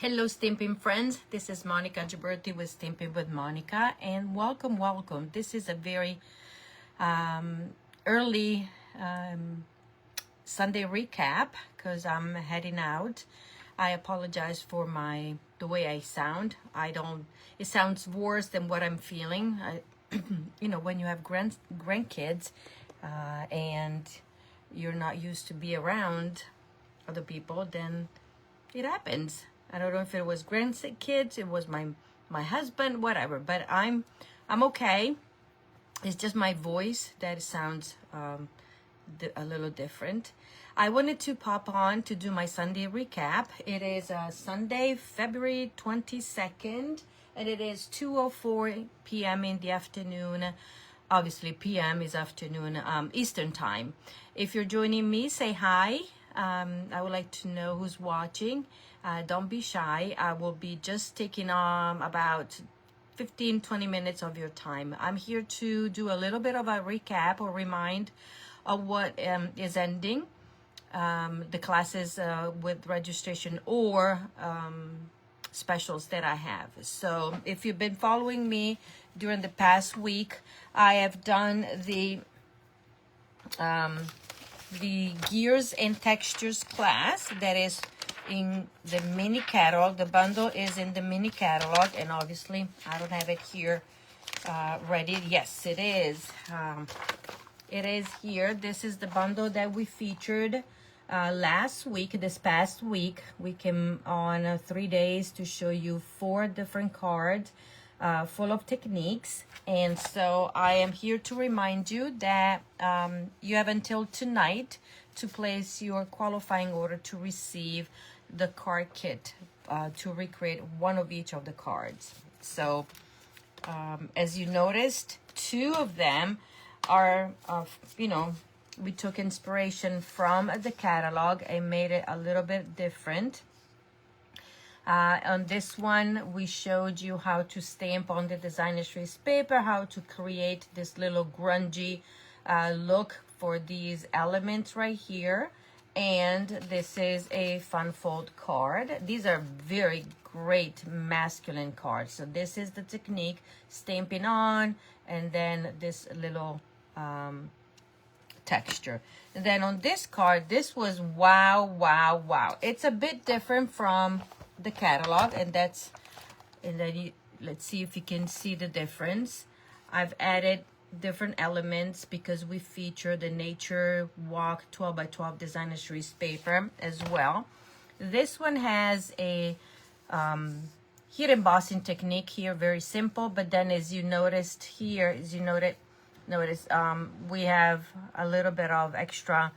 Hello, Stampin' friends. This is Monica Gibberti with Stampin' with Monica, and welcome. This is a very early Sunday recap because I'm heading out. I apologize for the way I sound. It sounds worse than what I'm feeling. When you have grandkids and you're not used to be around other people, then it happens. I don't know if it was grandkids, it was my husband, whatever. But I'm okay. It's just my voice that sounds a little different. I wanted to pop on to do my Sunday recap. It is Sunday, February 22nd, and it is 2:04 p.m. in the afternoon. Obviously, p.m. is afternoon, Eastern time. If you're joining me, say hi. I would like to know who's watching. Don't be shy. I will be just taking about 15-20 minutes of your time. I'm here to do a little bit of a recap or remind of what is ending, the classes with registration or specials that I have. So if you've been following me during the past week, I have done the Gears and Textures class that is in the mini catalog. The bundle is in the mini catalog, and obviously I don't have it here ready. Yes, it is. It is here. This is the bundle that we featured last week. This past week we came on 3 days to show you 4 different cards full of techniques. And so I am here to remind you that you have until tonight to place your qualifying order to receive the card kit to recreate one of each of the cards. So as you noticed, 2 of them are we took inspiration from the catalog and made it a little bit different. On this one, we showed you how to stamp on the designer trace paper, how to create this little grungy look for these elements right here. And this is a fun fold card. These are very great masculine cards. So this is the technique, stamping on, and then this little texture. And then on this card, this was wow. It's a bit different from the catalog, and then let's see if you can see the difference. I've added different elements because we feature the Nature Walk 12x12 designer series paper as well. This one has a heat embossing technique here, very simple, but then as you noticed here, notice we have a little bit of extra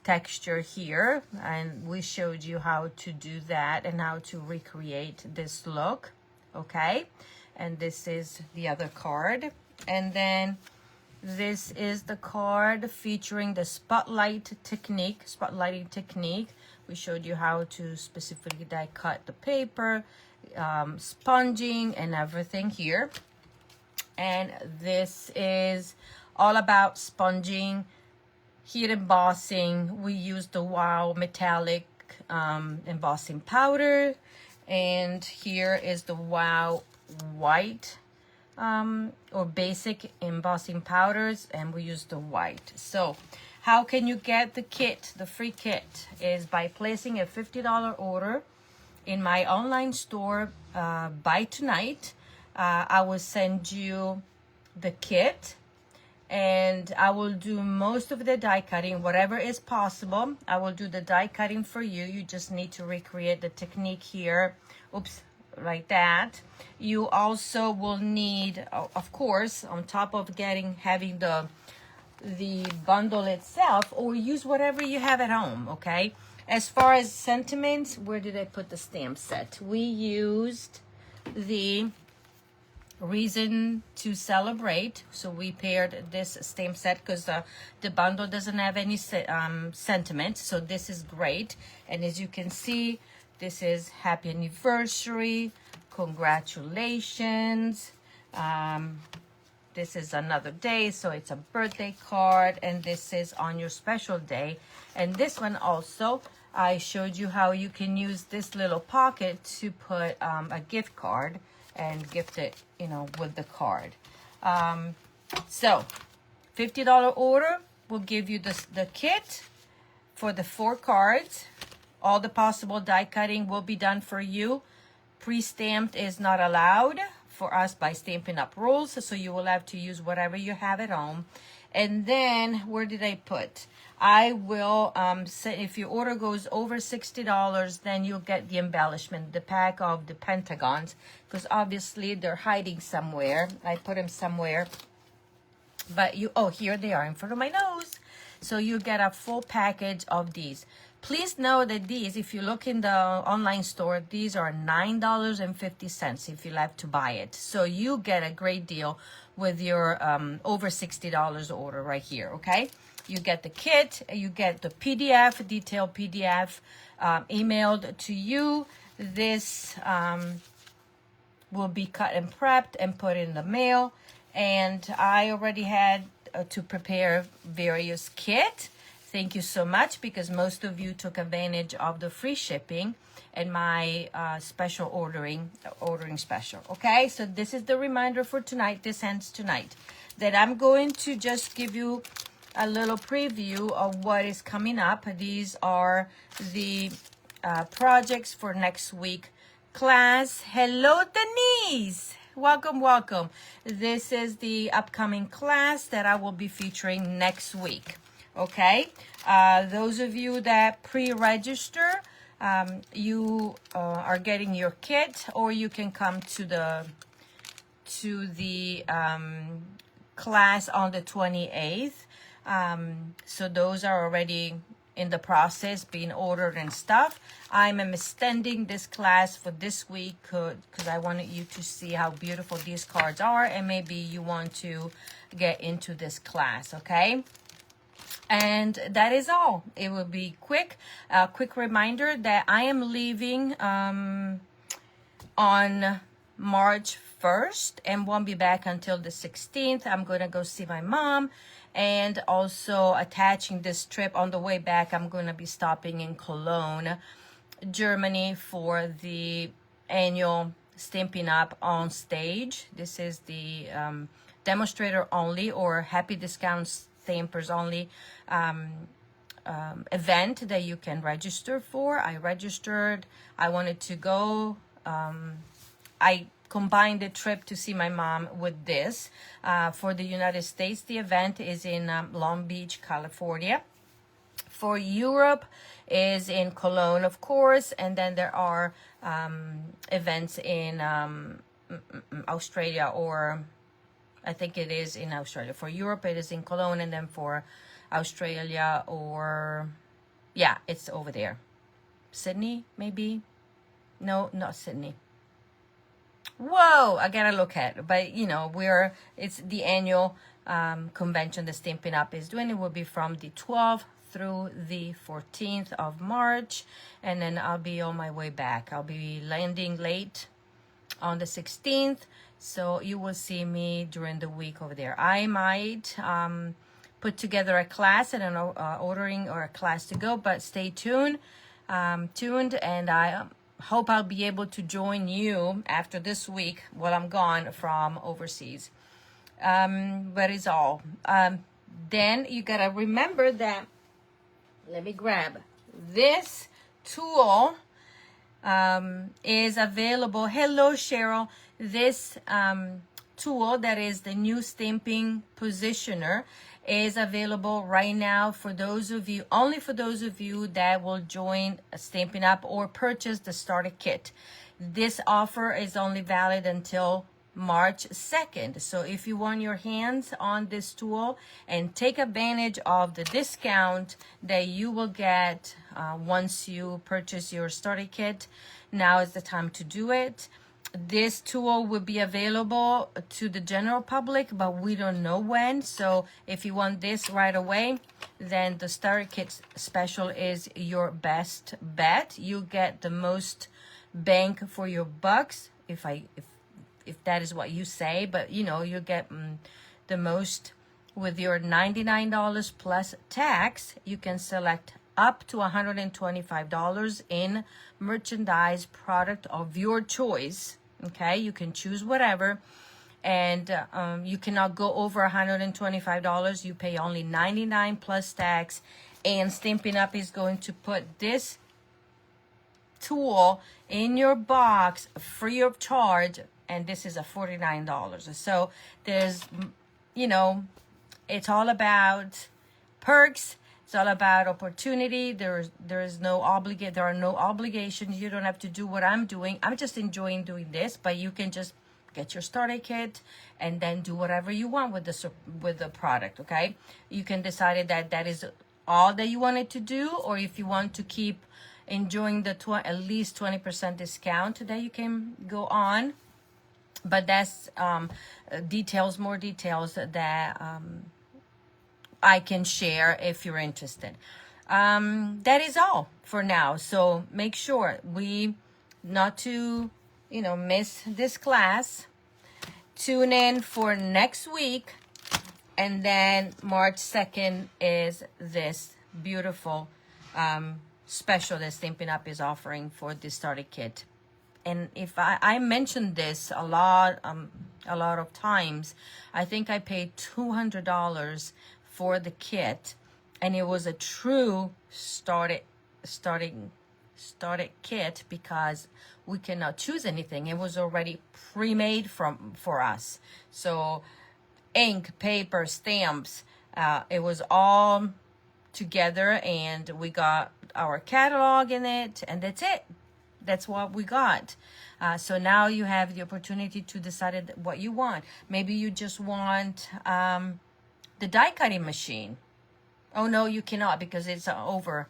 texture here, and we showed you how to do that and how to recreate this look. Okay, and this is the other card, and then this is the card featuring the spotlighting technique. We showed you how to specifically die cut the paper, sponging and everything here. And this is all about sponging, heat embossing. We use the Wow metallic embossing powder, and here is the Wow white or basic embossing powders, and we use the white. So how can you get the kit? The free kit is by placing a $50 order in my online store by tonight. I will send you the kit, and I will do most of the die cutting, whatever is possible. I will do the die cutting for you. You just need to recreate the technique here. Oops, like that. You also will need, of course, on top of having the bundle itself, or use whatever you have at home. Okay, as far as sentiments, where did I put the stamp set? We used the Reason to Celebrate, so we paired this stamp set because the bundle doesn't have any sentiment, so this is great. And as you can see, this is happy anniversary, congratulations, this is another day, so it's a birthday card, and this is on your special day. And this one also I showed you how you can use this little pocket to put a gift card and gift it, you know, with the card. So $50 order will give you the kit for the 4 cards. All the possible die cutting will be done for you. Pre-stamped is not allowed for us by Stampin' Up rules, so you will have to use whatever you have at home. And then, where did I put? I will say if your order goes over $60, then you'll get the embellishment, the pack of the pentagons, because obviously they're hiding somewhere. I put them somewhere. But you, oh, here they are in front of my nose. So you get a full package of these. Please know that these, if you look in the online store, these are $9.50 if you like to buy it. So you get a great deal with your over $60 order right here, okay? You get the kit, you get the PDF, detailed PDF emailed to you. This will be cut and prepped and put in the mail. And I already had to prepare various kits. Thank you so much, because most of you took advantage of the free shipping and my special ordering special. Okay, so this is the reminder for tonight. This ends tonight. That I'm going to just give you a little preview of what is coming up. These are the projects for next week. Class, hello Denise. Welcome, welcome. This is the upcoming class that I will be featuring next week. Okay, those of you that pre-register, you are getting your kit, or you can come to the class on the 28th. So those are already in the process, being ordered and stuff. I'm extending this class for this week because I wanted you to see how beautiful these cards are, and maybe you want to get into this class, okay? And that is all. It will be quick. A quick reminder that I am leaving on March 1st and won't be back until the 16th. I'm going to go see my mom. And also attaching this trip on the way back, I'm going to be stopping in Cologne, Germany for the annual Stampin' Up on stage. This is the demonstrator only or happy discounts stampers only event that you can register for. I registered. I wanted to go. I combined the trip to see my mom with this. For the United States, the event is in Long Beach, California. For Europe is in Cologne, of course, and then there are events in Australia, or I think it is in Australia. For Europe, it is in Cologne, and then for Australia, or yeah, it's over there. Sydney, maybe? No, not Sydney. Whoa, I gotta look at it. But you know, it's the annual convention the Stampin' Up is doing. It will be from the 12th through the 14th of March, and then I'll be on my way back. I'll be landing late on the 16th, so you will see me during the week over there. I might put together a class and an ordering or a class to go, but stay tuned, and I hope I'll be able to join you after this week while I'm gone from overseas. But it's all. Then you gotta remember that, let me grab this tool is available. Hello, Cheryl. This tool that is the new stamping positioner is available right now for those of you, only for those of you that will join Stampin' Up or purchase the starter kit. This offer is only valid until March 2nd. So if you want your hands on this tool and take advantage of the discount that you will get once you purchase your starter kit, now is the time to do it. This tool will be available to the general public, but we don't know when. So if you want this right away, then the starter kit special is your best bet. You get the most bang for your bucks, if that is what you say, but you know, you get the most with your $99 plus tax. You can select up to $125 in merchandise product of your choice. Okay, you can choose whatever, and you cannot go over $125. You pay only $99 plus tax, and Stampin' Up! Is going to put this tool in your box free of charge, and this is a $49. So there's, you know, it's all about perks. It's all about opportunity. There are no obligations. You don't have to do what I'm doing. I'm just enjoying doing this, but you can just get your starter kit and then do whatever you want with the product. Okay, you can decide that is all that you wanted to do, or if you want to keep enjoying the at least 20% discount, that you can go on. But that's more details that I can share if you're interested. That is all for now. So make sure not to, miss this class. Tune in for next week. And then March 2nd is this beautiful special that Stampin' Up! Is offering for the starter kit. And if I mentioned this a lot of times, I think I paid $200 for the kit, and it was a true starter kit because we cannot choose anything. It was already pre-made for us. So ink, paper, stamps, it was all together, and we got our catalog in it, and that's it. That's what we got. So now you have the opportunity to decide what you want. Maybe you just want the die cutting machine. Oh no, you cannot, because it's over.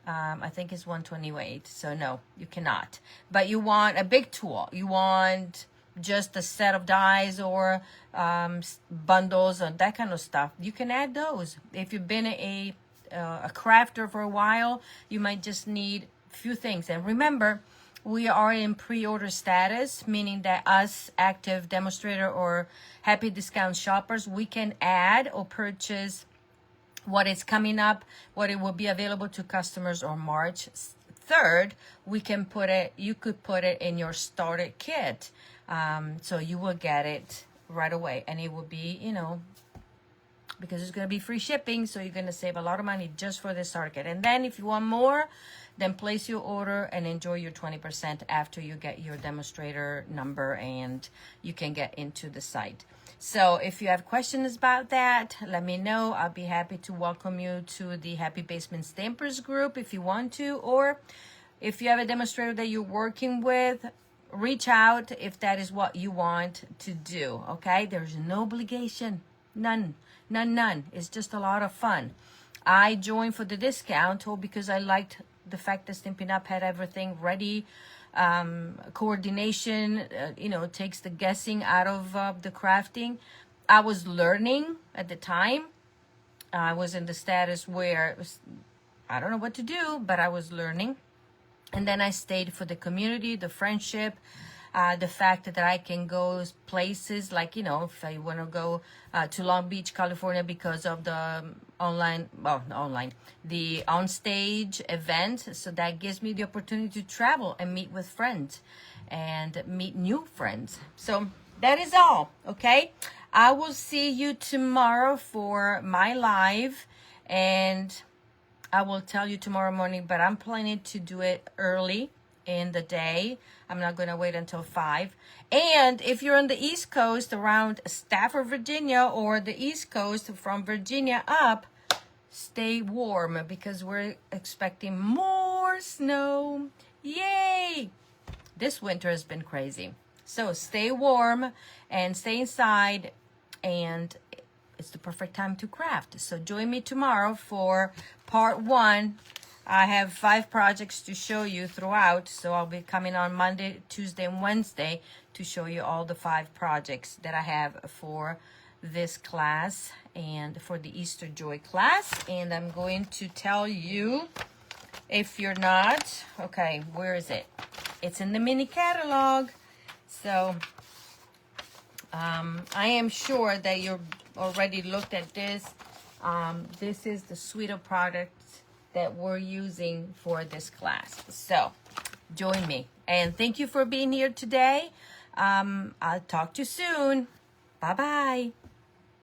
I think it's 128. So no, you cannot. But you want a big tool. You want just a set of dies or bundles and that kind of stuff. You can add those. If you've been a crafter for a while, you might just need a few things. And remember, we are in pre-order status, meaning that us active demonstrator or happy discount shoppers, we can add or purchase what is coming up, what it will be available to customers on March 3rd. You could put it in your starter kit. So you will get it right away, and it will be, because it's going to be free shipping, so you're going to save a lot of money just for this starter kit. And then if you want more, then place your order and enjoy your 20% after you get your demonstrator number and you can get into the site. So if you have questions about that, let me know. I'll be happy to welcome you to the Happy Basement Stampers group if you want to, or if you have a demonstrator that you're working with, reach out if that is what you want to do. Okay, there's no obligation, none. It's just a lot of fun. I joined for the discount because I liked the fact that Stampin' Up! Had everything ready. Coordination, takes the guessing out of the crafting. I was learning at the time. I was in the status where I don't know what to do, but I was learning. And then I stayed for the community, the friendship, the fact that I can go places like, if I want to go to Long Beach, California, because of the the onstage event. So that gives me the opportunity to travel and meet with friends and meet new friends. So that is all, okay? I will see you tomorrow for my live, and I will tell you tomorrow morning, but I'm planning to do it early in the day. I'm not going to wait until 5. And if you're on the East Coast around Stafford, Virginia, or the East Coast from Virginia up, stay warm because we're expecting more snow. Yay! This winter has been crazy. So stay warm and stay inside, and it's the perfect time to craft. So join me tomorrow for part 1. I have 5 projects to show you throughout, so I'll be coming on Monday, Tuesday, and Wednesday to show you all the 5 projects that I have for this class and for the Easter Joy class. And I'm going to tell you, if you're not, okay, where is it? It's in the mini catalog. So I am sure that you've already looked at this. This is the suite of products that we're using for this class. So join me. And thank you for being here today. I'll talk to you soon. Bye-bye.